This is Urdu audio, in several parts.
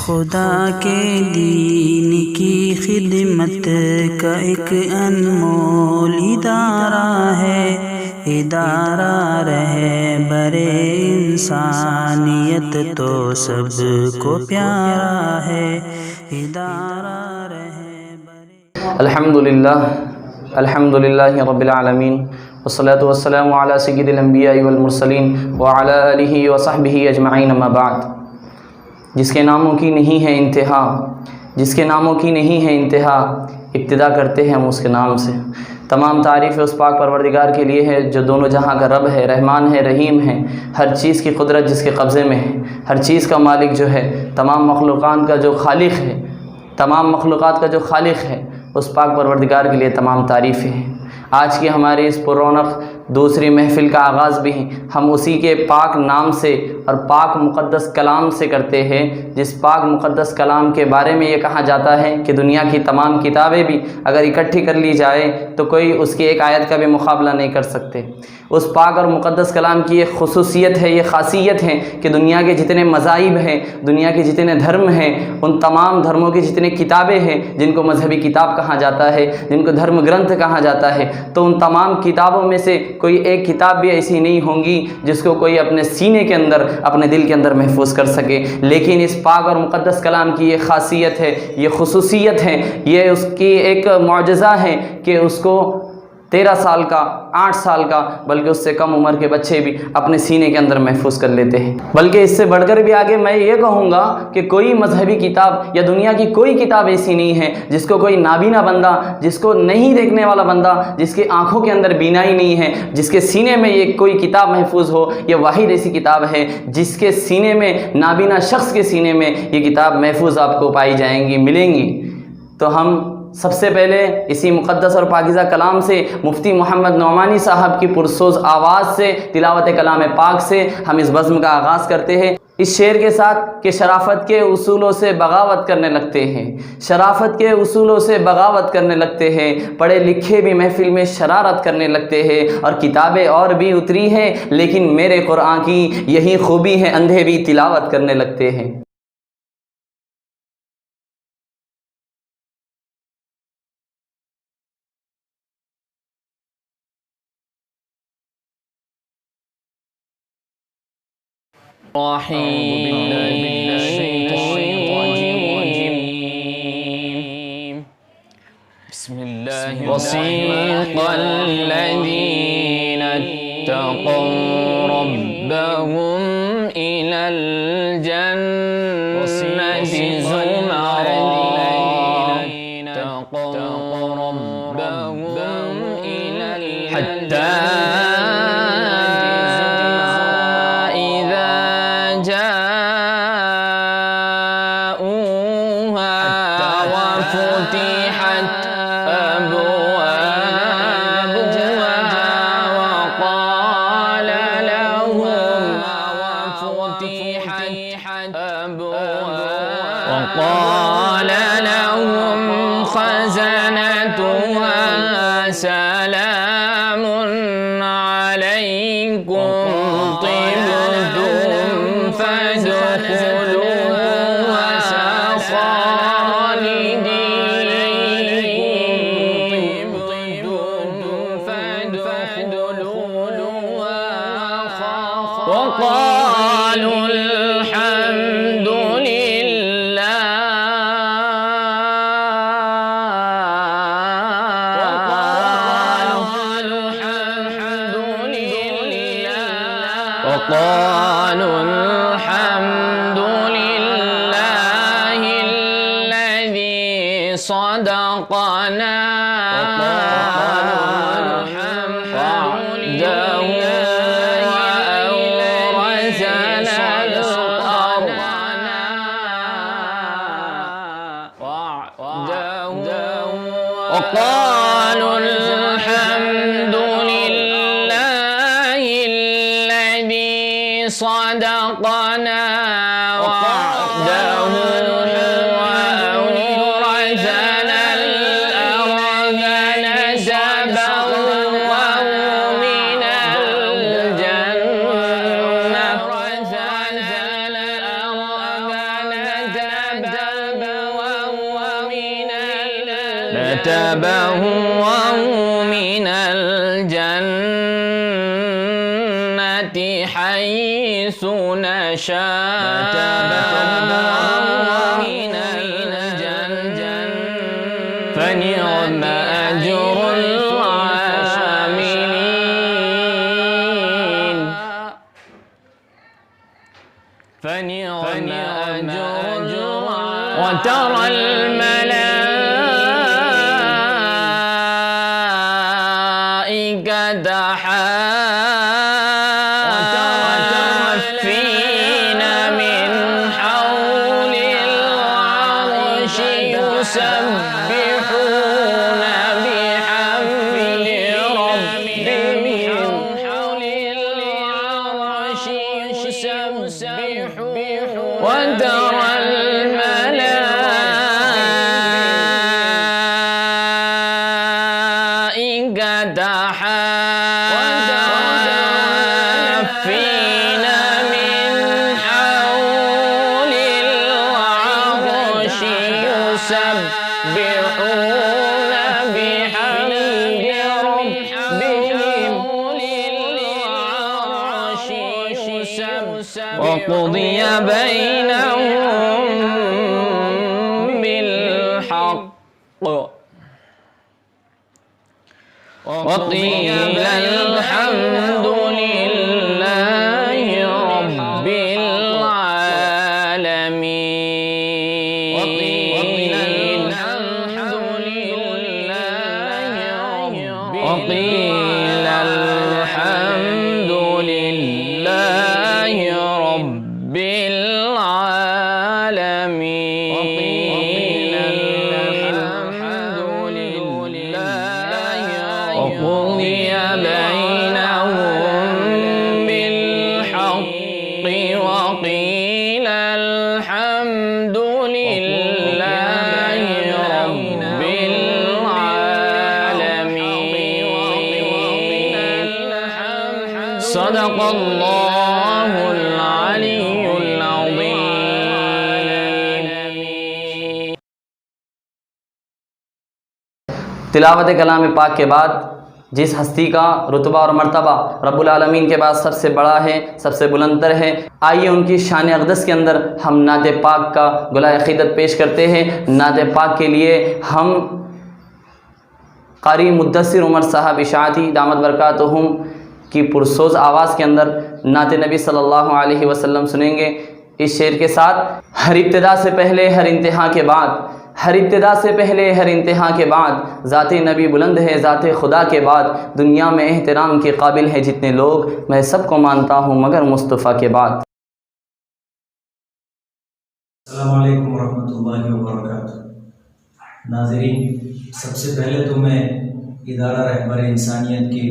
خدا کے دین کی خدمت کا ایک انمول ادارہ رہبر انسانیت تو سب کو پیارا ہے ادارہ رہبر الحمدللہ رب العالمین والصلاة والسلام علی سید الانبیاء والمرسلین وعلی آلہ وصحبہ اجمعین اما بعد۔ جس کے ناموں کی نہیں ہے انتہا، ابتدا کرتے ہیں ہم اس کے نام سے۔ تمام تعریف اس پاک پروردگار کے لیے ہے جو دونوں جہاں کا رب ہے، رحمان ہے، رحیم ہے، ہر چیز کی قدرت جس کے قبضے میں ہے، ہر چیز کا مالک جو ہے، تمام مخلوقات کا جو خالق ہے اس پاک پروردگار کے لیے تمام تعریفیں ہیں۔ آج کی ہماری اس پررونق دوسری محفل کا آغاز بھی ہم اسی کے پاک نام سے اور پاک مقدس کلام سے کرتے ہیں، جس پاک مقدس کلام کے بارے میں یہ کہا جاتا ہے کہ دنیا کی تمام کتابیں بھی اگر اکٹھی کر لی جائے تو کوئی اس کی ایک آیت کا بھی مقابلہ نہیں کر سکتے۔ اس پاک اور مقدس کلام کی ایک خصوصیت ہے، یہ خاصیت ہے کہ دنیا کے جتنے مذاہب ہیں، دنیا کے جتنے دھرم ہیں، ان تمام دھرموں کی جتنے کتابیں ہیں جن کو مذہبی کتاب کہا جاتا ہے، جن کو دھرم گرنتھ کہا جاتا ہے، تو ان تمام کتابوں میں سے کوئی ایک کتاب بھی ایسی نہیں ہوں گی جس کو کوئی اپنے سینے کے اندر، اپنے دل کے اندر محفوظ کر سکے۔ لیکن اس پاک اور مقدس کلام کی یہ خاصیت ہے، یہ خصوصیت ہے، یہ اس کی ایک معجزہ ہے کہ اس کو 13 سال کا، 8 سال کا، بلکہ اس سے کم عمر کے بچے بھی اپنے سینے کے اندر محفوظ کر لیتے ہیں۔ بلکہ اس سے بڑھ کر بھی آگے میں یہ کہوں گا کہ کوئی مذہبی کتاب یا دنیا کی کوئی کتاب ایسی نہیں ہے جس کو کوئی نابینا بندہ، جس کو نہیں دیکھنے والا بندہ، جس کی آنکھوں کے اندر بینائی نہیں ہے، جس کے سینے میں یہ کوئی کتاب محفوظ ہو، یہ واحد ایسی کتاب ہے جس کے سینے میں، نابینا شخص کے سینے میں یہ کتاب محفوظ آپ کو پائی جائیں گی، ملیں گی۔ تو ہم سب سے پہلے اسی مقدس اور پاکیزہ کلام سے، مفتی محمد نعمانی صاحب کی پرسوز آواز سے، تلاوت کلام پاک سے ہم اس بزم کا آغاز کرتے ہیں، اس شعر کے ساتھ کہ شرافت کے اصولوں سے بغاوت کرنے لگتے ہیں، شرافت کے اصولوں سے بغاوت کرنے لگتے ہیں، پڑھے لکھے بھی محفل میں شرارت کرنے لگتے ہیں، اور کتابیں اور بھی اتری ہیں لیکن میرے قرآن کی یہی خوبی ہے، اندھے بھی تلاوت کرنے لگتے ہیں۔ بسم الله وسيق الذين اتقوا ربهم إلى الجنة زمرا حتى وقال لهم خزنتها سلام عليكم طبتم فادخلوها خالدين وقالوا الحمد لله الذي صدقنا وعده وأورثنا الأرض وقالوا الحمد لله الذي صدقنا وعده وأورثنا الأرض نتبوأ من الجنة نتبوأ من الجنة حيث نشاء فنعم أجر العاملين وترى الملائكة حافين من حول العرش يسبحون بحمد ربهم وترى الملائكة حافين من حول العرش يسبحون بحمد ربهم وقضي بينهم بالحق وقيل الحمد لله رب العالمين وقيل الحمد لله رب العالمين وقضي بينهم بالحق وقيل الحمد لله رب العالمين صدق الله العلي العظيم. تلاوت کلام پاک کے بعد جس ہستی کا رتبہ اور مرتبہ رب العالمین کے بعد سب سے بڑا ہے، سب سے بلند تر ہے، آئیے ان کی شان اقدس کے اندر ہم نعت پاک کا گلہ عقیدت پیش کرتے ہیں۔ نعت پاک کے لیے ہم قاری مدثر عمر صاحب اشاعتی دامت برکاتہم کی پرسوز آواز کے اندر نعت نبی صلی اللہ علیہ وسلم سنیں گے۔ اس شعر کے ساتھ ہر ابتدا سے پہلے ہر انتہا کے بعد، ہر ابتدا سے پہلے ہر انتہا کے بعد ذات نبی بلند ہے، ذات خدا کے بعد دنیا میں احترام کے قابل ہے جتنے لوگ، میں سب کو مانتا ہوں مگر مصطفیٰ کے بعد۔ السلام علیکم ورحمۃ اللہ وبرکاتہ۔ ناظرین، سب سے پہلے تو میں ادارہ رہبر انسانیت کے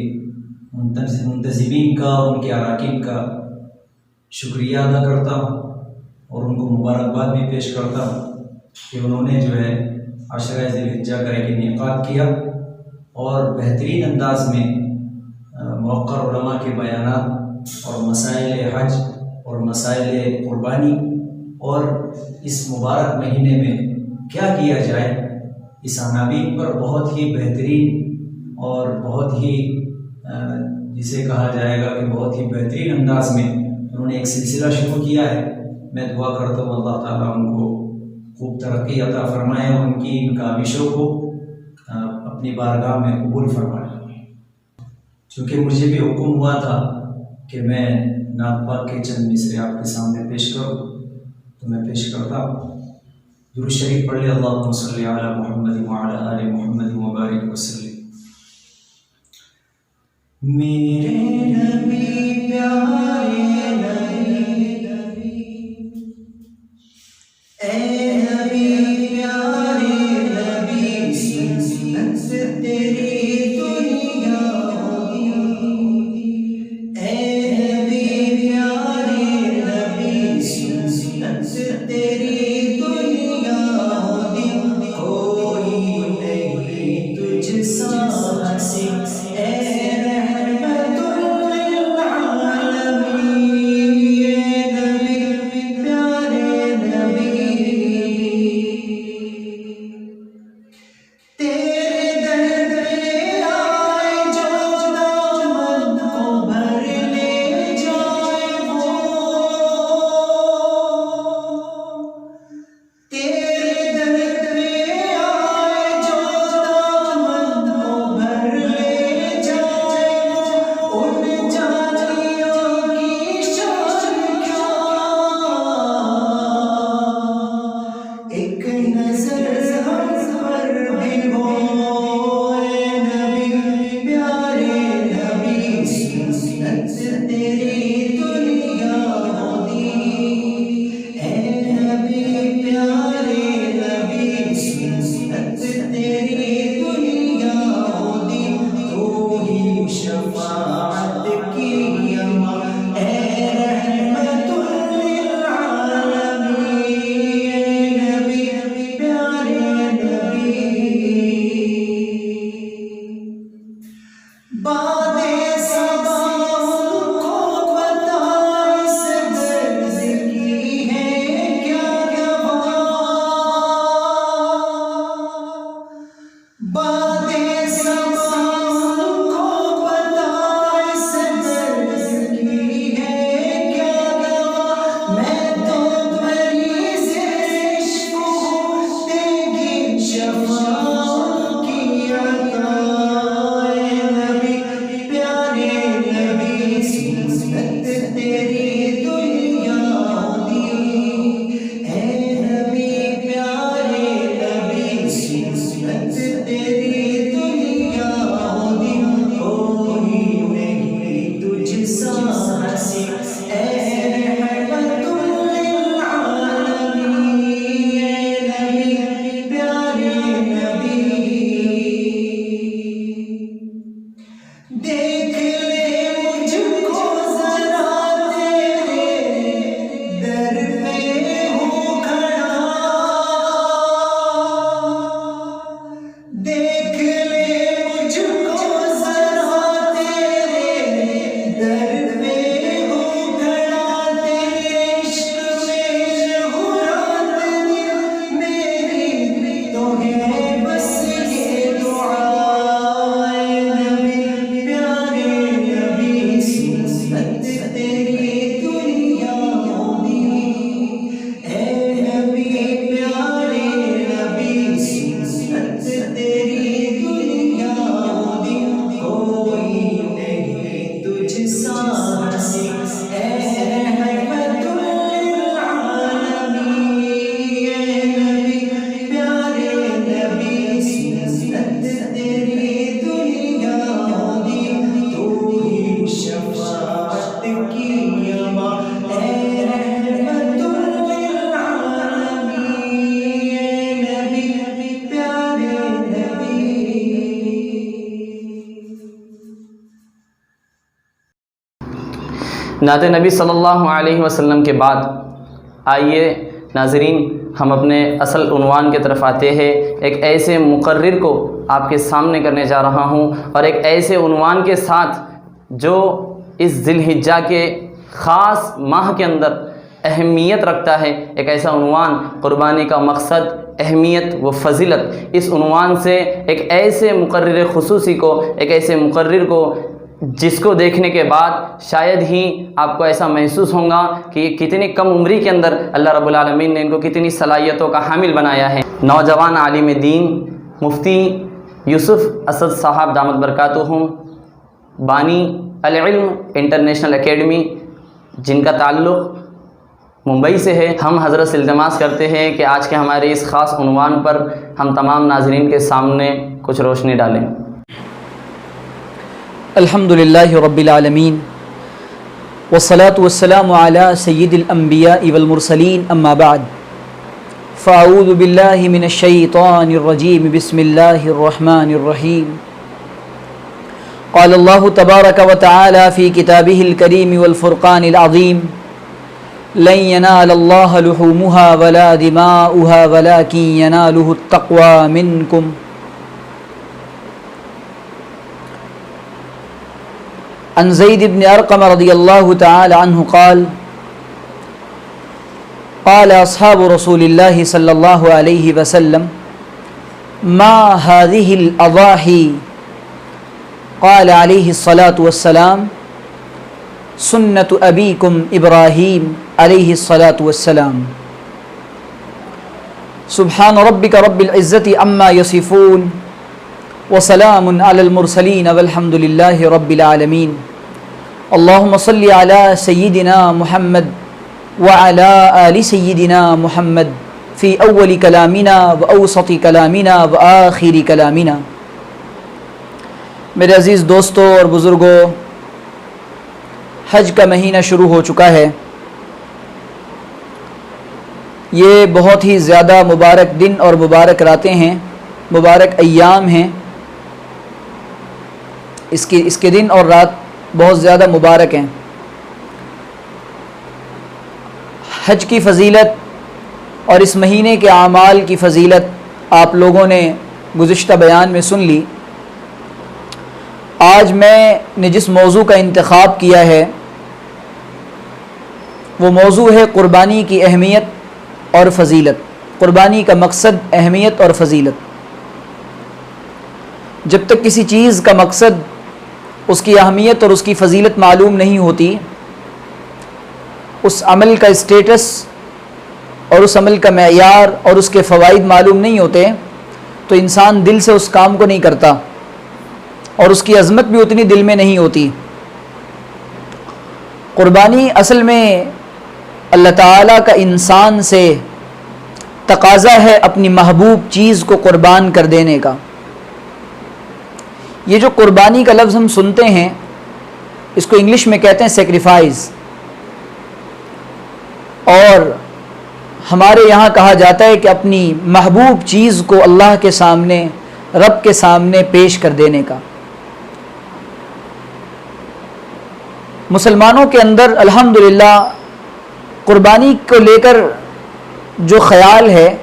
منتظمین کا اور ان کے اراکین کا شکریہ ادا کرتا ہوں اور ان کو مبارکباد بھی پیش کرتا ہوں کہ انہوں نے جو ہے عشرہ ذی الحجہ کا ایک انعقاد کیا اور بہترین انداز میں موقر علماء کے بیانات اور مسائل حج اور مسائل قربانی اور اس مبارک مہینے میں کیا کیا جائے اس عناوین پر بہت ہی بہترین اور بہت ہی جسے کہا جائے گا کہ بہت ہی بہترین انداز میں انہوں نے ایک سلسلہ شروع کیا ہے۔ میں دعا کرتا ہوں اللہ تعالیٰ ان کو خوب ترقی عطا فرمائے اور ان کی ان کاوشوں کو اپنی بارگاہ میں قبول فرمائے۔ چونکہ مجھے بھی حکم ہوا تھا کہ میں نعت پاک کے چند مصرے آپ کے سامنے پیش کروں تو میں پیش کرتا ہوں۔ درود شریف پڑھ لے، اللہم صلی علی محمد وعلی آل محمد وبارک وسلم۔ میرے نبی پیارے نبی، اے نبی پیارے نبی، سنت تیری دنیا ہوگی، اے نبی پیارے نبی، سنت تیری دنیا ہوگی، کوئی نہیں تجھ سا ہنسی، اے تیرے نعت نبی صلی اللہ علیہ وسلم کے بعد آئیے ناظرین ہم اپنے اصل عنوان کی طرف آتے ہیں۔ ایک ایسے مقرر کو آپ کے سامنے کرنے جا رہا ہوں، اور ایک ایسے عنوان کے ساتھ جو اس ذی الحجہ کے خاص ماہ کے اندر اہمیت رکھتا ہے۔ ایک ایسا عنوان، قربانی کا مقصد، اہمیت و فضیلت۔ اس عنوان سے ایک ایسے مقرر خصوصی کو، ایک ایسے مقرر کو جس کو دیکھنے کے بعد شاید ہی آپ کو ایسا محسوس ہوگا کہ یہ کتنی کم عمری کے اندر اللہ رب العالمین نے ان کو کتنی صلاحیتوں کا حامل بنایا ہے۔ نوجوان عالم دین مفتی یوسف اسد صاحب دامت برکاتہم، بانی العلم انٹرنیشنل اکیڈمی، جن کا تعلق ممبئی سے ہے، ہم حضرت سے التماس کرتے ہیں کہ آج کے ہمارے اس خاص عنوان پر ہم تمام ناظرین کے سامنے کچھ روشنی ڈالیں۔ الحمد للہ رب العالمین والصلاة والسلام علی سید الانبیاء والمرسلین، اما بعد فاعوذ باللہ من الشیطان الرجیم، بسم اللہ الرحمن الرحیم۔ قال اللہ تبارک وتعالی فی کتابہ الکریم والفرقان العظیم، لن ینال اللہ لحومها ولا دماؤها ولکن ینالہ التقوی منکم۔ عن زید بن ارقم رضی اللہ تعالی عنہ قال قال اصحاب رسول اللہ صلی اللہ علیہ وسلم ما هذه الاضاحی قال علیہ الصلاة والسلام سنت ابیکم ابراہیم علیہ الصلاة والسلام۔ سبحان ربک رب العزت عما یصفون وسلام علی المرسلین والحمد للہ رب العالمین۔ اللہم صلی علی سیدنا محمد وعلی آل سیدنا محمد فی اول کلامنا و اوسط کلامنا و آخر کلامنا۔ میرے عزیز دوستوں اور بزرگوں، حج کا مہینہ شروع ہو چکا ہے۔ یہ بہت ہی زیادہ مبارک دن اور مبارک راتیں ہیں، مبارک ایام ہیں۔ اس کے دن اور رات بہت زیادہ مبارک ہیں۔ حج کی فضیلت اور اس مہینے کے اعمال کی فضیلت آپ لوگوں نے گزشتہ بیان میں سن لی۔ آج میں نے جس موضوع کا انتخاب کیا ہے وہ موضوع ہے قربانی کی اہمیت اور فضیلت، قربانی کا مقصد، اہمیت اور فضیلت۔ جب تک کسی چیز کا مقصد، اس کی اہمیت اور اس کی فضیلت معلوم نہیں ہوتی، اس عمل کا اسٹیٹس اور اس عمل کا معیار اور اس کے فوائد معلوم نہیں ہوتے، تو انسان دل سے اس کام کو نہیں کرتا اور اس کی عظمت بھی اتنی دل میں نہیں ہوتی۔ قربانی اصل میں اللہ تعالیٰ کا انسان سے تقاضا ہے اپنی محبوب چیز کو قربان کر دینے کا۔ یہ جو قربانی کا لفظ ہم سنتے ہیں، اس کو انگلش میں کہتے ہیں سیکریفائز، اور ہمارے یہاں کہا جاتا ہے کہ اپنی محبوب چیز کو اللہ کے سامنے، رب کے سامنے پیش کر دینے کا۔ مسلمانوں کے اندر الحمدللہ قربانی کو لے کر جو خیال ہے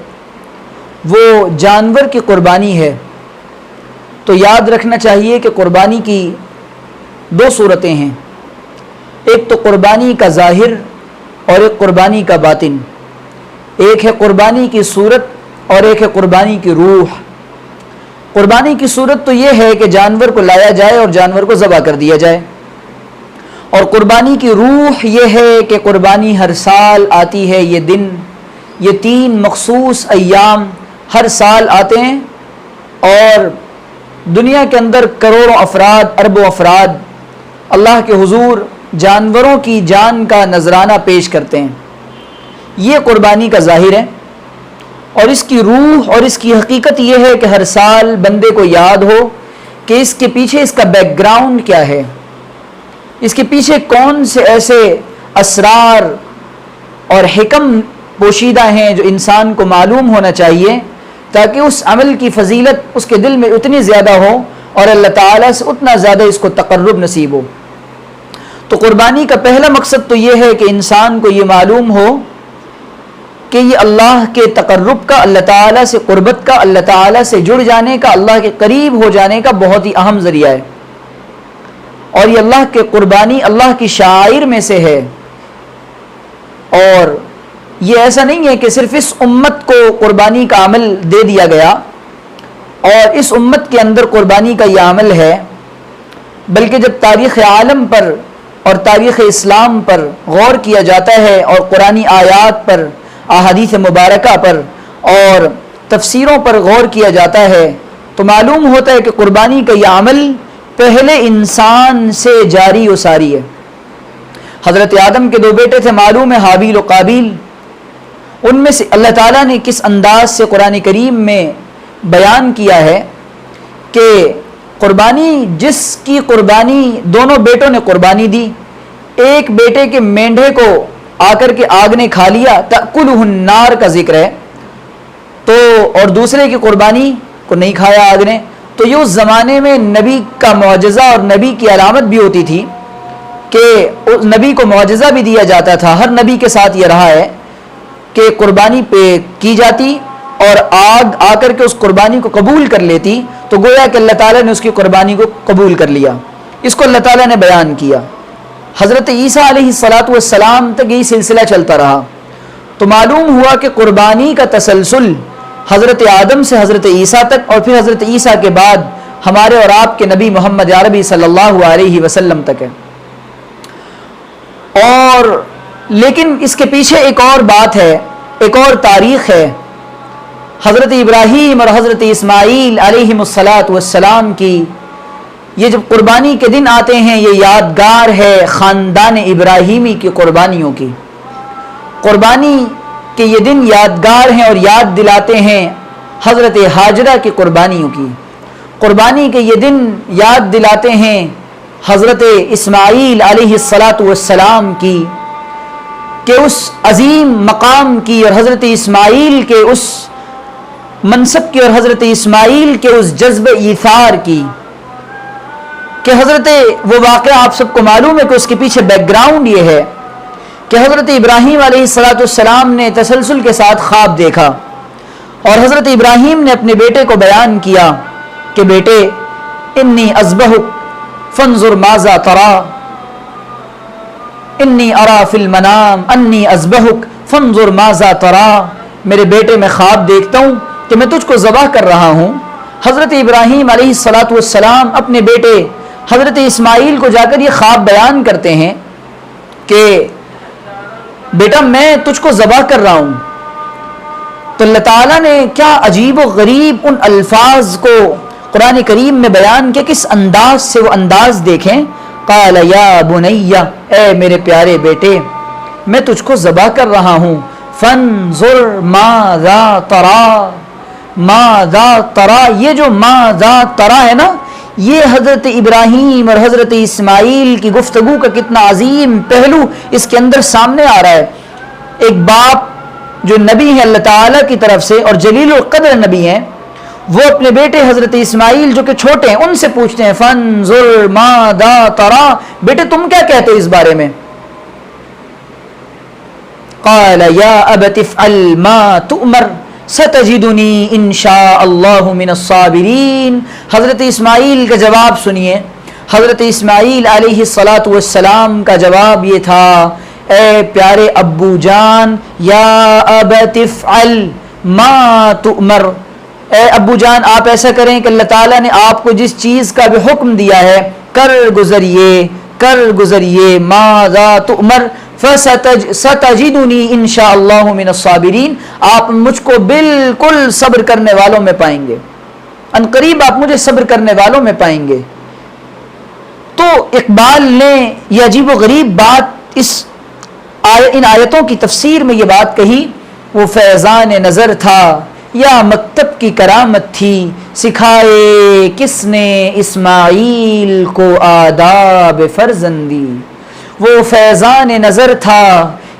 وہ جانور کی قربانی ہے۔ تو یاد رکھنا چاہیے کہ قربانی کی دو صورتیں ہیں، ایک تو قربانی کا ظاہر اور ایک قربانی کا باطن۔ ایک ہے قربانی کی صورت اور ایک ہے قربانی کی روح۔ قربانی کی صورت تو یہ ہے کہ جانور کو لایا جائے اور جانور کو ذبح کر دیا جائے، اور قربانی کی روح یہ ہے کہ قربانی ہر سال آتی ہے۔ یہ دن، یہ 3 مخصوص ایام ہر سال آتے ہیں، اور دنیا کے اندر کروڑوں افراد، اربوں افراد اللہ کے حضور جانوروں کی جان کا نذرانہ پیش کرتے ہیں۔ یہ قربانی کا ظاہر ہے، اور اس کی روح اور اس کی حقیقت یہ ہے کہ ہر سال بندے کو یاد ہو کہ اس کے پیچھے اس کا بیک گراؤنڈ کیا ہے، اس کے پیچھے کون سے ایسے اسرار اور حکم پوشیدہ ہیں جو انسان کو معلوم ہونا چاہیے، تاکہ اس عمل کی فضیلت اس کے دل میں اتنی زیادہ ہو اور اللہ تعالیٰ سے اتنا زیادہ اس کو تقرب نصیب ہو۔ تو قربانی کا پہلا مقصد تو یہ ہے کہ انسان کو یہ معلوم ہو کہ یہ اللہ کے تقرب کا، اللہ تعالیٰ سے قربت کا، اللہ تعالیٰ سے جڑ جانے کا، اللہ کے قریب ہو جانے کا بہت ہی اہم ذریعہ ہے، اور یہ اللہ کے قربانی اللہ کی شعائر میں سے ہے۔ اور یہ ایسا نہیں ہے کہ صرف اس امت کو قربانی کا عمل دے دیا گیا اور اس امت کے اندر قربانی کا یہ عمل ہے، بلکہ جب تاریخ عالم پر اور تاریخ اسلام پر غور کیا جاتا ہے اور قرآنی آیات پر، احادیث مبارکہ پر اور تفسیروں پر غور کیا جاتا ہے تو معلوم ہوتا ہے کہ قربانی کا یہ عمل پہلے انسان سے جاری و ساری ہے۔ حضرت آدم کے دو بیٹے تھے، معلوم ہے، حابیل و قابیل۔ ان میں سے اللہ تعالیٰ نے کس انداز سے قرآن کریم میں بیان کیا ہے کہ قربانی، جس کی قربانی دونوں بیٹوں نے قربانی دی، ایک بیٹے کے مینڈھے کو آ کر کے آگ نے کھا لیا، تأکلہ النار کا ذکر ہے، تو اور دوسرے کی قربانی کو نہیں کھایا آگ نے، تو یہ اس زمانے میں نبی کا معجزہ اور نبی کی علامت بھی ہوتی تھی کہ نبی کو معجزہ بھی دیا جاتا تھا۔ ہر نبی کے ساتھ یہ رہا ہے کہ قربانی پہ کی جاتی اور آگ آ کر کے اس قربانی کو قبول کر لیتی، تو گویا کہ اللہ تعالیٰ نے اس کی قربانی کو قبول کر لیا۔ اس کو اللہ تعالیٰ نے بیان کیا۔ حضرت عیسیٰ علیہ السلام تک یہی سلسلہ چلتا رہا، تو معلوم ہوا کہ قربانی کا تسلسل حضرت آدم سے حضرت عیسیٰ تک اور پھر حضرت عیسیٰ کے بعد ہمارے اور آپ کے نبی محمد عربی صلی اللہ علیہ وسلم تک ہے۔ اور لیکن اس کے پیچھے ایک اور بات ہے، ایک اور تاریخ ہے۔ حضرت ابراہیم اور حضرت اسماعیل علیہ السلام کی یہ جب قربانی کے دن آتے ہیں، یہ یادگار ہے خاندان ابراہیمی کی قربانیوں کی۔ قربانی کے یہ دن یادگار ہیں اور یاد دلاتے ہیں حضرت ہاجرہ کی قربانیوں کی۔ قربانی کے یہ دن یاد دلاتے ہیں حضرت اسماعیل علیہ السلام کی، کہ اس عظیم مقام کی اور حضرت اسماعیل کے اس منصب کی اور حضرت اسماعیل کے اس جذب ایثار کی، کہ حضرت وہ واقعہ آپ سب کو معلوم ہے کہ اس کے پیچھے بیک گراؤنڈ یہ ہے کہ حضرت ابراہیم علیہ السلام نے تسلسل کے ساتھ خواب دیکھا اور حضرت ابراہیم نے اپنے بیٹے کو بیان کیا کہ بیٹے انی اذبحک فانظر ماذا ترى، انی ارا فی المنام انی اذبحک فانظر ماذا ترى، میرے بیٹے میں خواب دیکھتا ہوں کہ میں تجھ کو ذبح کر رہا ہوں۔ حضرت ابراہیم علیہ السلام اپنے بیٹے حضرت اسماعیل کو جا کر یہ خواب بیان کرتے ہیں کہ بیٹا میں تجھ کو ذبح کر رہا ہوں۔ تو اللہ تعالیٰ نے کیا عجیب و غریب ان الفاظ کو قرآن کریم میں بیان کیا، کس انداز سے وہ انداز دیکھیں۔ قال یا بنی، اے میرے پیارے بیٹے میں تجھ کو ذبح کر رہا ہوں، فانظر ماذا ترى، ماذا ترى، یہ جو ماذا ترى ہے نا، یہ حضرت ابراہیم اور حضرت اسماعیل کی گفتگو کا کتنا عظیم پہلو اس کے اندر سامنے آ رہا ہے۔ ایک باپ جو نبی ہے اللہ تعالیٰ کی طرف سے اور جلیل القدر نبی ہیں، وہ اپنے بیٹے حضرت اسماعیل جو کہ چھوٹے ہیں ان سے پوچھتے ہیں فانظر ماذا ترى، بیٹے تم کیا کہتے ہو اس بارے میں؟ قال یا ابت افعل ما تؤمر ستجدنی ان شاء اللہ من الصابرین۔ حضرت اسماعیل کا جواب سنیے۔ حضرت اسماعیل علیہ السلام کا جواب یہ تھا، اے پیارے ابو جان، یا ابت افعل ما تؤمر، اے ابو جان آپ ایسا کریں کہ اللہ تعالیٰ نے آپ کو جس چیز کا بھی حکم دیا ہے کر گزریے، ماذا تؤمر ستجدنی انشاءاللہ من الصابرین، آپ مجھ کو بالکل صبر کرنے والوں میں پائیں گے، ان قریب آپ مجھے صبر کرنے والوں میں پائیں گے۔ تو اقبال نے یہ عجیب و غریب بات ان آیتوں کی تفسیر میں یہ بات کہی، وہ فیضان نظر تھا یا مکتب کی کرامت تھی، سکھائے کس نے اسماعیل کو آداب فرزندی، وہ فیضان نظر تھا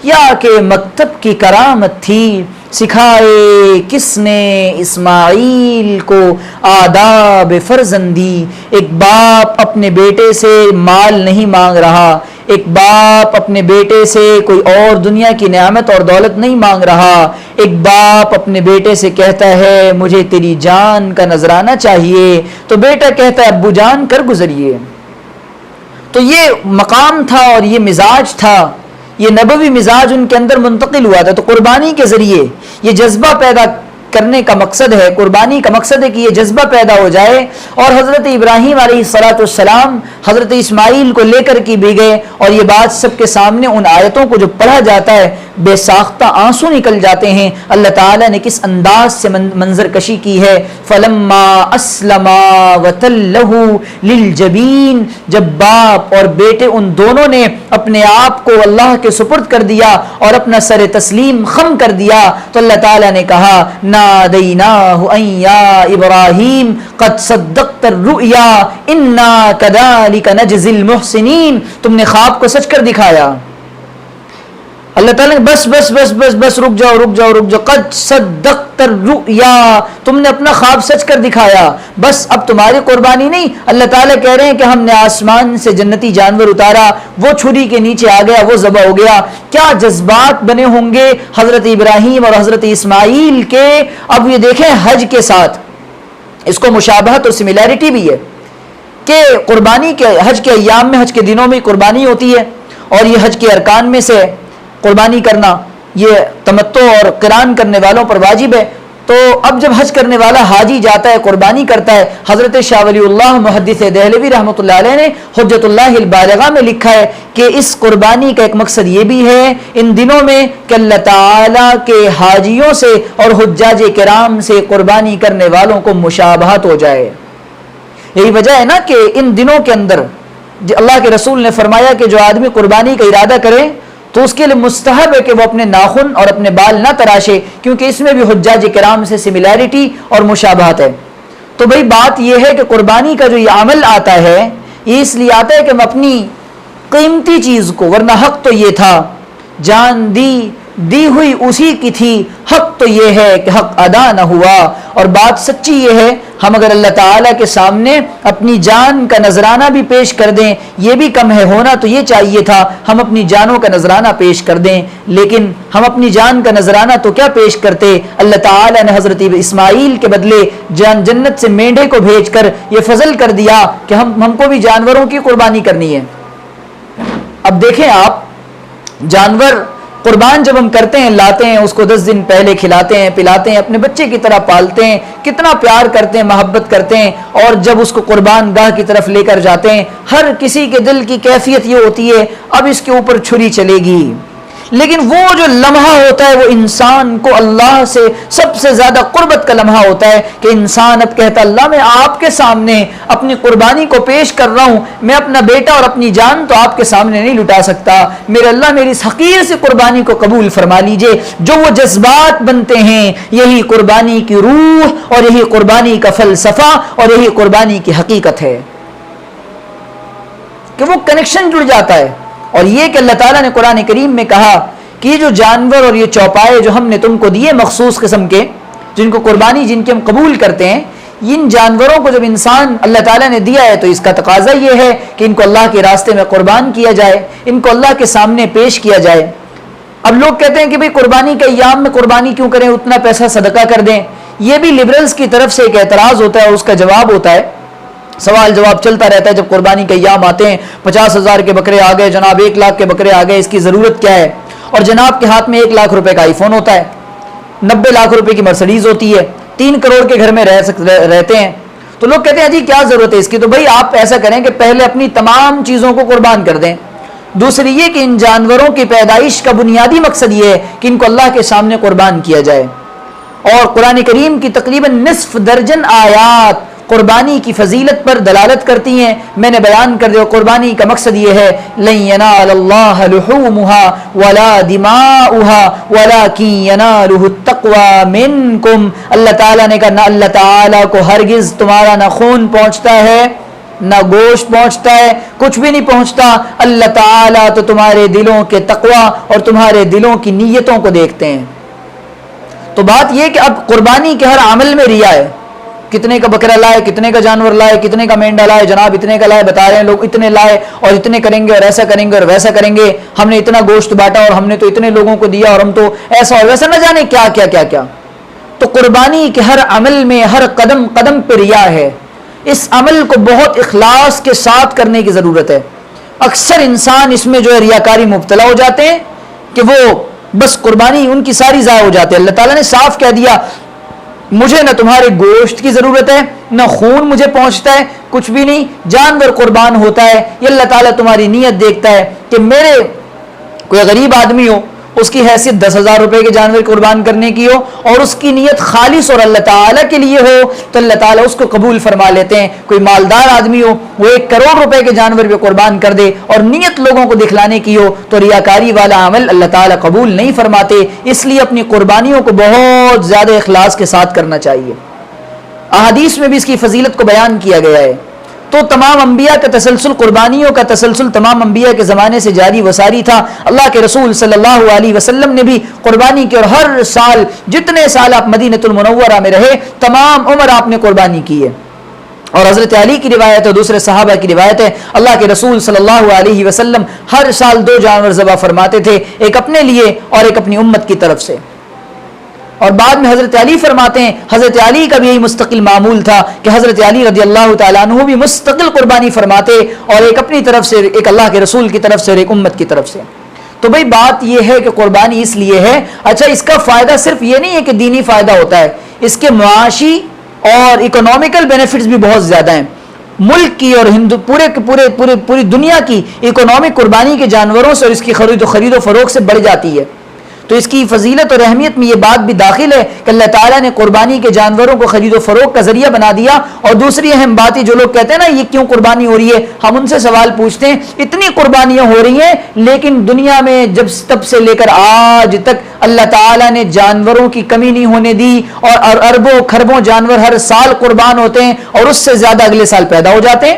یا کہ مکتب کی کرامت تھی، سکھائے کس نے اسماعیل کو آداب فرزندی۔ ایک باپ اپنے بیٹے سے مال نہیں مانگ رہا، ایک باپ اپنے بیٹے سے کوئی اور دنیا کی نعمت اور دولت نہیں مانگ رہا. ایک باپ اپنے بیٹے سے کہتا ہے مجھے تیری جان کا نذرانہ چاہیے, تو بیٹا کہتا ہے ابو جان کر گزریے. تو یہ مقام تھا اور یہ مزاج تھا, یہ نبوی مزاج ان کے اندر منتقل ہوا تھا. تو قربانی کے ذریعے یہ جذبہ پیدا کرنے کا مقصد ہے, قربانی کا مقصد ہے کہ یہ جذبہ پیدا ہو جائے. اور حضرت ابراہیم علیہ السلام حضرت اسماعیل کو لے کر کے بھی گئے, اور یہ بات سب کے سامنے ان آیتوں کو جو پڑھا جاتا ہے بے ساختہ آنسو نکل جاتے ہیں. اللہ تعالیٰ نے کس انداز سے منظر کشی کی ہے. فلما اسلما وتلہ للجبین, جب باپ اور بیٹے ان دونوں نے اپنے آپ کو اللہ کے سپرد کر دیا اور اپنا سر تسلیم خم کر دیا, تو اللہ تعالیٰ نے کہا نادیناہ ان یا ابراہیم قد صدقت الرؤیا انا کذالک نجزی المحسنین, تم نے خواب کو سچ کر دکھایا. اللہ تعالیٰ نے بس بس بس بس بس رک جاؤ رک جاؤ رک جاؤ, قد صدقت الرؤیا, تم نے اپنا خواب سچ کر دکھایا, بس اب تمہاری قربانی نہیں. اللہ تعالیٰ کہہ رہے ہیں کہ ہم نے آسمان سے جنتی جانور اتارا, وہ چھری کے نیچے آ گیا, وہ ذبح ہو گیا. کیا جذبات بنے ہوں گے حضرت ابراہیم اور حضرت اسماعیل کے. اب یہ دیکھیں حج کے ساتھ اس کو مشابہت اور سملیرٹی بھی ہے کہ قربانی کے حج کے ایام میں, حج کے دنوں میں قربانی ہوتی ہے, اور یہ حج کے ارکان میں سے قربانی کرنا یہ تمتع اور قران کرنے والوں پر واجب ہے. تو اب جب حج کرنے والا حاجی جاتا ہے قربانی کرتا ہے, حضرت شاہ ولی اللہ محدث دہلوی رحمۃ اللہ علیہ نے حجت اللہ البالغہ میں لکھا ہے کہ اس قربانی کا ایک مقصد یہ بھی ہے ان دنوں میں کہ اللہ تعالیٰ کے حاجیوں سے اور حجاج کرام سے قربانی کرنے والوں کو مشابہت ہو جائے. یہی وجہ ہے نا کہ ان دنوں کے اندر اللہ کے رسول نے فرمایا کہ جو آدمی قربانی کا ارادہ کرے تو اس کے لیے مستحب ہے کہ وہ اپنے ناخن اور اپنے بال نہ تراشے, کیونکہ اس میں بھی حجاج کرام سے سملیرٹی اور مشابہت ہے. تو بھئی بات یہ ہے کہ قربانی کا جو یہ عمل آتا ہے یہ اس لیے آتا ہے کہ ہم اپنی قیمتی چیز کو, ورنہ حق تو یہ تھا جان دی ہوئی اسی کی تھی, حق تو یہ ہے کہ حق ادا نہ ہوا. اور بات سچی یہ ہے ہم اگر اللہ تعالیٰ کے سامنے اپنی جان کا نذرانہ بھی پیش کر دیں, یہ بھی کم ہے, ہونا تو یہ چاہیے تھا ہم اپنی جانوں کا نذرانہ پیش کر دیں, لیکن ہم اپنی جان کا نذرانہ تو کیا پیش کرتے. اللہ تعالیٰ نے حضرت اسماعیل کے بدلے جنت سے مینڈے کو بھیج کر یہ فضل کر دیا کہ ہم کو بھی جانوروں کی قربانی کرنی ہے. اب دیکھیں آپ, جانور قربان جب ہم کرتے ہیں, لاتے ہیں اس کو 10 دن پہلے کھلاتے ہیں پلاتے ہیں, اپنے بچے کی طرح پالتے ہیں, کتنا پیار کرتے ہیں محبت کرتے ہیں, اور جب اس کو قربان گاہ کی طرف لے کر جاتے ہیں ہر کسی کے دل کی کیفیت یہ ہوتی ہے اب اس کے اوپر چھری چلے گی. لیکن وہ جو لمحہ ہوتا ہے وہ انسان کو اللہ سے سب سے زیادہ قربت کا لمحہ ہوتا ہے کہ انسان اب کہتا اللہ میں آپ کے سامنے اپنی قربانی کو پیش کر رہا ہوں, میں اپنا بیٹا اور اپنی جان تو آپ کے سامنے نہیں لٹا سکتا, میرے اللہ میری اس حقیر سے قربانی کو قبول فرما لیجئے. جو وہ جذبات بنتے ہیں یہی قربانی کی روح اور یہی قربانی کا فلسفہ اور یہی قربانی کی حقیقت ہے کہ وہ کنیکشن جڑ جاتا ہے. اور یہ کہ اللہ تعالیٰ نے قرآن کریم میں کہا کہ یہ جو جانور اور یہ چوپائے جو ہم نے تم کو دیے مخصوص قسم کے, جن کو قربانی جن کے ہم قبول کرتے ہیں, ان جانوروں کو جب انسان اللہ تعالیٰ نے دیا ہے تو اس کا تقاضا یہ ہے کہ ان کو اللہ کے راستے میں قربان کیا جائے, ان کو اللہ کے سامنے پیش کیا جائے. اب لوگ کہتے ہیں کہ بھئی قربانی کے ایام میں قربانی کیوں کریں, اتنا پیسہ صدقہ کر دیں. یہ بھی لبرلز کی طرف سے ایک اعتراض ہوتا ہے اور اس کا جواب ہوتا ہے, سوال جواب چلتا رہتا ہے. جب قربانی کے ایام آتے ہیں 50,000 کے بکرے آ گئے جناب, 1 لاکھ کے بکرے آ گئے, اس کی ضرورت کیا ہے؟ اور جناب کے ہاتھ میں 1 لاکھ روپے کا آئی فون ہوتا ہے, 90 لاکھ روپے کی مرسڈیز ہوتی ہے, 3 کروڑ کے گھر میں رہتے ہیں. تو لوگ کہتے ہیں جی کیا ضرورت ہے اس کی. تو بھائی آپ ایسا کریں کہ پہلے اپنی تمام چیزوں کو قربان کر دیں. دوسری یہ کہ ان جانوروں کی پیدائش کا بنیادی مقصد یہ ہے کہ ان کو اللہ کے سامنے قربان کیا جائے. اور قرآن کریم کی تقریباً نصف درجن آیات قربانی کی فضیلت پر دلالت کرتی ہیں. میں نے بیان کر دیا قربانی کا مقصد یہ ہے لن ینال اللہ لحومها ولا دماؤها ولکن ینالہ التقوی منکم. اللہ تعالیٰ نے کہا نہ اللہ تعالیٰ کو ہرگز تمہارا نہ خون پہنچتا ہے نہ گوشت پہنچتا ہے, کچھ بھی نہیں پہنچتا. اللہ تعالیٰ تو تمہارے دلوں کے تقوی اور تمہارے دلوں کی نیتوں کو دیکھتے ہیں. تو بات یہ کہ اب قربانی کے ہر عمل میں ریا ہے, کتنے کا بکرا لائے, کتنے کا جانور لائے, کتنے کا مینڈا لائے, جناب اتنے کا لائے, بتا رہے ہیں لوگ اتنے لائے اور اتنے کریں گے اور ایسا کریں گے اور ویسا کریں گے, ہم نے اتنا گوشت بانٹا اور ہم نے تو اتنے لوگوں کو دیا اور ہم تو ایسا اور ویسا, نہ جانے کیا کیا کیا کیا. تو قربانی کے ہر عمل میں ہر قدم قدم پہ ریا ہے. اس عمل کو بہت اخلاص کے ساتھ کرنے کی ضرورت ہے. اکثر انسان اس میں جو ہے ریاکاری مبتلا ہو جاتے ہیں کہ وہ بس قربانی ان کی ساری ضائع ہو جاتی ہے. اللہ تعالیٰ نے صاف کہہ دیا مجھے نہ تمہارے گوشت کی ضرورت ہے, نہ خون مجھے پہنچتا ہے, کچھ بھی نہیں. جانور قربان ہوتا ہے, یہ اللہ تعالیٰ تمہاری نیت دیکھتا ہے کہ میرے کوئی غریب آدمی ہو, اس کی حیثیت 10,000 روپے کے جانور قربان کرنے کی ہو اور اس کی نیت خالص اور اللہ تعالیٰ کے لیے ہو تو اللہ تعالیٰ اس کو قبول فرما لیتے ہیں. کوئی مالدار آدمی ہو, وہ 1 کروڑ روپے کے جانور پہ قربان کر دے اور نیت لوگوں کو دکھلانے کی ہو تو ریاکاری والا عمل اللہ تعالیٰ قبول نہیں فرماتے. اس لیے اپنی قربانیوں کو بہت زیادہ اخلاص کے ساتھ کرنا چاہیے. احادیث میں بھی اس کی فضیلت کو بیان کیا گیا ہے. تو تمام انبیاء کا تسلسل, قربانیوں کا تسلسل تمام انبیاء کے زمانے سے جاری و ساری تھا. اللہ کے رسول صلی اللہ علیہ وسلم نے بھی قربانی کی اور ہر سال جتنے سال آپ مدینۃ المنورہ میں رہے تمام عمر آپ نے قربانی کی ہے. اور حضرت علی کی روایت ہے, دوسرے صحابہ کی روایت ہے, اللہ کے رسول صلی اللہ علیہ وسلم ہر سال 2 جانور ذبح فرماتے تھے, ایک اپنے لیے اور ایک اپنی امت کی طرف سے. اور بعد میں حضرت علی فرماتے ہیں حضرت علی کا بھی یہی مستقل معمول تھا کہ حضرت علی رضی اللہ تعالیٰ عنہ بھی مستقل قربانی فرماتے, اور ایک اپنی طرف سے, ایک اللہ کے رسول کی طرف سے اور ایک امت کی طرف سے. تو بھئی بات یہ ہے کہ قربانی اس لیے ہے, اچھا اس کا فائدہ صرف یہ نہیں ہے کہ دینی فائدہ ہوتا ہے, اس کے معاشی اور اکنامیکل بینیفٹس بھی بہت زیادہ ہیں. ملک کی اور پوری دنیا کی اکنامک قربانی کے جانوروں سے اور اس کی خرید و فروخت سے بڑھ جاتی ہے. تو اس کی فضیلت اور اہمیت میں یہ بات بھی داخل ہے کہ اللہ تعالیٰ نے قربانی کے جانوروں کو خرید و فروخت کا ذریعہ بنا دیا. اور دوسری اہم بات ہے, جو لوگ کہتے ہیں نا یہ کیوں قربانی ہو رہی ہے, ہم ان سے سوال پوچھتے ہیں اتنی قربانیاں ہو رہی ہیں لیکن دنیا میں تب سے لے کر آج تک اللہ تعالیٰ نے جانوروں کی کمی نہیں ہونے دی, اور اربوں خربوں جانور ہر سال قربان ہوتے ہیں اور اس سے زیادہ اگلے سال پیدا ہو جاتے ہیں.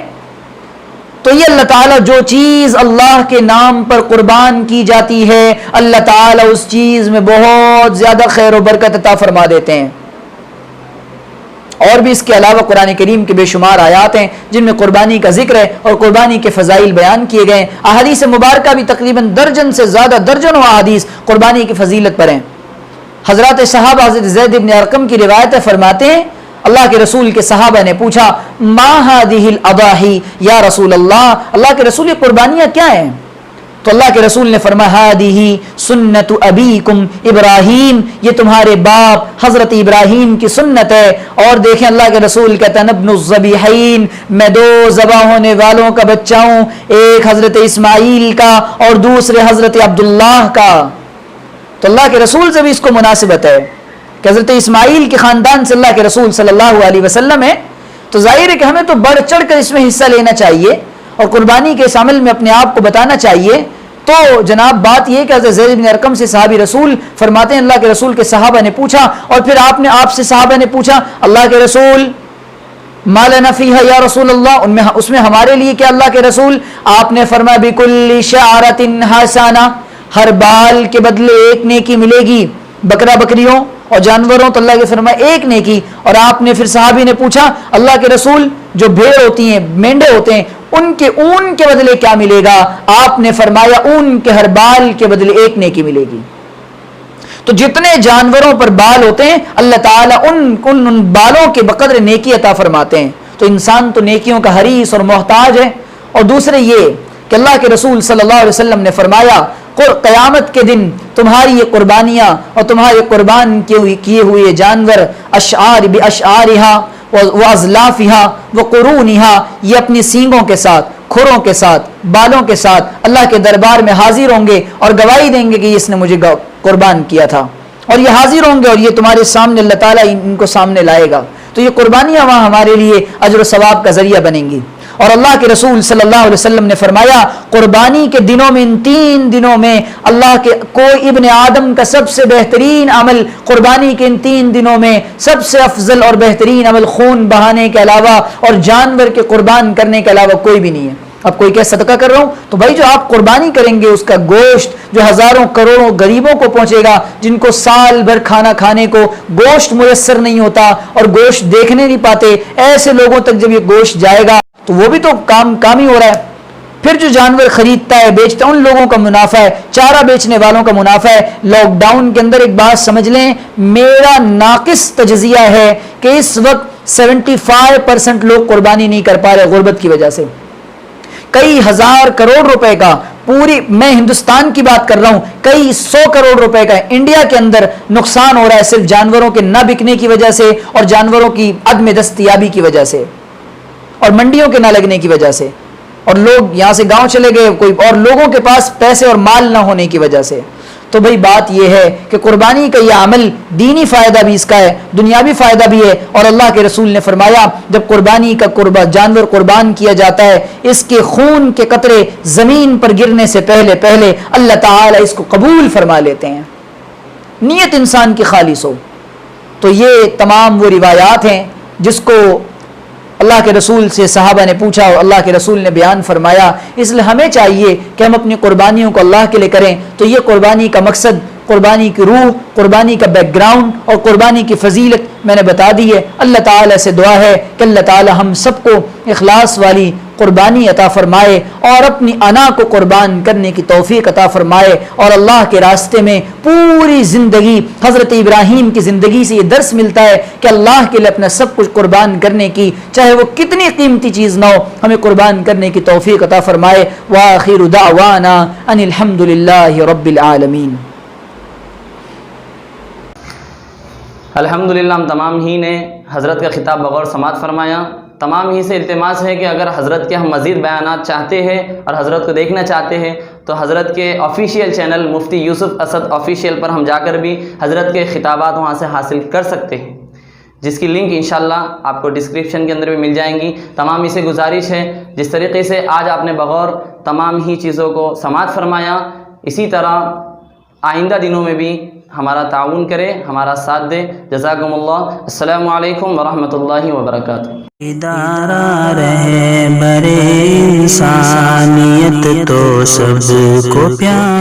تو یہ اللہ تعالیٰ جو چیز اللہ کے نام پر قربان کی جاتی ہے اللہ تعالیٰ اس چیز میں بہت زیادہ خیر و برکت عطا فرما دیتے ہیں. اور بھی اس کے علاوہ قرآن کریم کے بے شمار آیات ہیں جن میں قربانی کا ذکر ہے اور قربانی کے فضائل بیان کیے گئے ہیں. احادیث مبارکہ بھی تقریباً درجن سے زیادہ, درجنوں احادیث قربانی کی فضیلت پر ہیں. حضرات صحابہ حضرت زید بن ارقم کی روایت فرماتے ہیں اللہ کے رسول کے صحابہ نے پوچھا ما هذه الاضاحی یا رسول اللہ, اللہ کے رسول یہ قربانیاں کیا ہیں؟ تو اللہ کے رسول نے فرمایا هذه سنت ابیکم ابراہیم, یہ تمہارے باپ حضرت ابراہیم کی سنت ہے. اور دیکھیں اللہ کے رسول کہتا ہے ابن الذبیحین, میں 2 ذبح ہونے والوں کا بچہ ہوں, ایک حضرت اسماعیل کا اور دوسرے حضرت عبداللہ کا. تو اللہ کے رسول سے بھی اس کو مناسبت ہے کہ حضرت اسماعیل کے خاندان سے اللہ کے رسول صلی اللہ علیہ وسلم ہے, تو ظاہر ہے کہ ہمیں تو بڑھ چڑھ کر اس میں حصہ لینا چاہیے اور قربانی کے اس عمل میں اپنے آپ کو بتانا چاہیے. تو جناب بات یہ کہ حضرت زید بن ارقم سے صحابی رسول فرماتے ہیں اللہ کے رسول کے صحابہ نے پوچھا, اور پھر آپ سے صحابہ نے پوچھا اللہ کے رسول ما لنا فیہا یا رسول اللہ, اس میں ہمارے لیے کیا اللہ کے رسول؟ آپ نے فرمایا بکل شعرۃ حسنہ, ہر بال کے بدلے 1 نیکی ملے گی. بکرا بکریوں اور جانوروں تو اللہ کے فرمایا 1 نیکی. اور آپ نے پھر صحابی نے پوچھا اللہ کے رسول جو بھیڑ ہوتی ہیں, مینڈے ہوتے ہیں, ان کے اون کے بدلے کیا ملے گا؟ آپ نے فرمایا اون کے ہر بال کے بدلے 1 نیکی ملے گی. تو جتنے جانوروں پر بال ہوتے ہیں اللہ تعالیٰ ان بالوں کے بقدر نیکی عطا فرماتے ہیں. تو انسان تو نیکیوں کا حریص اور محتاج ہے. اور دوسرے یہ کہ اللہ کے رسول صلی اللہ علیہ وسلم نے فرمایا قیامت کے دن تمہاری یہ قربانیاں اور تمہارے قربان کیے ہوئے جانور اشعار باشعارہا واضلافہا وقرونہا, یہ اپنی سینگوں کے ساتھ, کھروں کے ساتھ, بالوں کے ساتھ اللہ کے دربار میں حاضر ہوں گے اور گواہی دیں گے کہ اس نے مجھے قربان کیا تھا. اور یہ حاضر ہوں گے اور یہ تمہارے سامنے اللہ تعالیٰ ان کو سامنے لائے گا. تو یہ قربانیاں وہاں ہمارے لیے اجر و ثواب کا ذریعہ بنیں گی. اور اللہ کے رسول صلی اللہ علیہ وسلم نے فرمایا قربانی کے دنوں میں, ان 3 دنوں میں اللہ کے کوئی ابن آدم کا سب سے بہترین عمل قربانی کے ان 3 دنوں میں سب سے افضل اور بہترین عمل خون بہانے کے علاوہ اور جانور کے قربان کرنے کے علاوہ کوئی بھی نہیں ہے. اب کوئی کہ صدقہ کر رہا ہوں، تو بھائی جو آپ قربانی کریں گے اس کا گوشت جو ہزاروں کروڑوں غریبوں کو پہنچے گا، جن کو سال بھر کھانا کھانے کو گوشت میسر نہیں ہوتا اور گوشت دیکھنے نہیں پاتے، ایسے لوگوں تک جب یہ گوشت جائے گا تو وہ بھی تو کام ہی ہو رہا ہے۔ پھر جو جانور خریدتا ہے بیچتا ہے ان لوگوں کا منافع ہے، چارہ بیچنے والوں کا منافع ہے۔ لاک ڈاؤن کے اندر ایک بات سمجھ لیں، میرا ناقص تجزیہ ہے کہ اس وقت 75% لوگ قربانی نہیں کر پا رہے غربت کی وجہ سے۔ کئی ہزار کروڑ روپے کا، پوری میں ہندوستان کی بات کر رہا ہوں، کئی 100 کروڑ روپے کا انڈیا کے اندر نقصان ہو رہا ہے صرف جانوروں کے نہ بکنے کی وجہ سے اور جانوروں کی عدم دستیابی کی وجہ سے اور منڈیوں کے نہ لگنے کی وجہ سے، اور لوگ یہاں سے گاؤں چلے گئے کوئی اور لوگوں کے پاس پیسے اور مال نہ ہونے کی وجہ سے۔ تو بھئی بات یہ ہے کہ قربانی کا یہ عمل دینی فائدہ بھی اس کا ہے، دنیاوی فائدہ بھی ہے، اور اللہ کے رسول نے فرمایا جب قربانی کا جانور قربان کیا جاتا ہے، اس کے خون کے قطرے زمین پر گرنے سے پہلے اللہ تعالی اس کو قبول فرما لیتے ہیں، نیت انسان کی خالص ہو۔ تو یہ تمام وہ روایات ہیں جس کو اللہ کے رسول سے صحابہ نے پوچھا اور اللہ کے رسول نے بیان فرمایا، اس لیے ہمیں چاہیے کہ ہم اپنی قربانیوں کو اللہ کے لیے کریں۔ تو یہ قربانی کا مقصد، قربانی کی روح، قربانی کا بیک گراؤنڈ اور قربانی کی فضیلت میں نے بتا دی ہے۔ اللہ تعالیٰ سے دعا ہے کہ اللہ تعالیٰ ہم سب کو اخلاص والی قربانی عطا فرمائے اور اپنی انا کو قربان کرنے کی توفیق عطا فرمائے، اور اللہ کے راستے میں پوری زندگی، حضرت ابراہیم کی زندگی سے یہ درس ملتا ہے کہ اللہ کے لیے اپنا سب کچھ قربان کرنے کی، چاہے وہ کتنی قیمتی چیز نہ ہو، ہمیں قربان کرنے کی توفیق عطا فرمائے۔ وآخر دعوانا ان الحمد للہ رب العالمین۔ الحمدللہ ہم تمام ہی نے حضرت کا خطاب بغور سماعت فرمایا۔ تمام ہی سے التماس ہے کہ اگر حضرت کے ہم مزید بیانات چاہتے ہیں اور حضرت کو دیکھنا چاہتے ہیں تو حضرت کے آفیشیل چینل مفتی یوسف اسد آفیشیل پر ہم جا کر بھی حضرت کے خطابات وہاں سے حاصل کر سکتے ہیں، جس کی لنک انشاءاللہ آپ کو ڈسکرپشن کے اندر بھی مل جائیں گی۔ تمام ہی سے گزارش ہے جس طریقے سے آج آپ نے بغور تمام ہی چیزوں کو سماعت فرمایا، اسی طرح آئندہ دنوں میں بھی ہمارا تعاون کرے، ہمارا ساتھ دے۔ جزاکم اللہ۔ السلام علیکم ورحمۃ اللہ وبرکاتہ۔ ادارہ رہبر انسانیت تو سب کو پیارا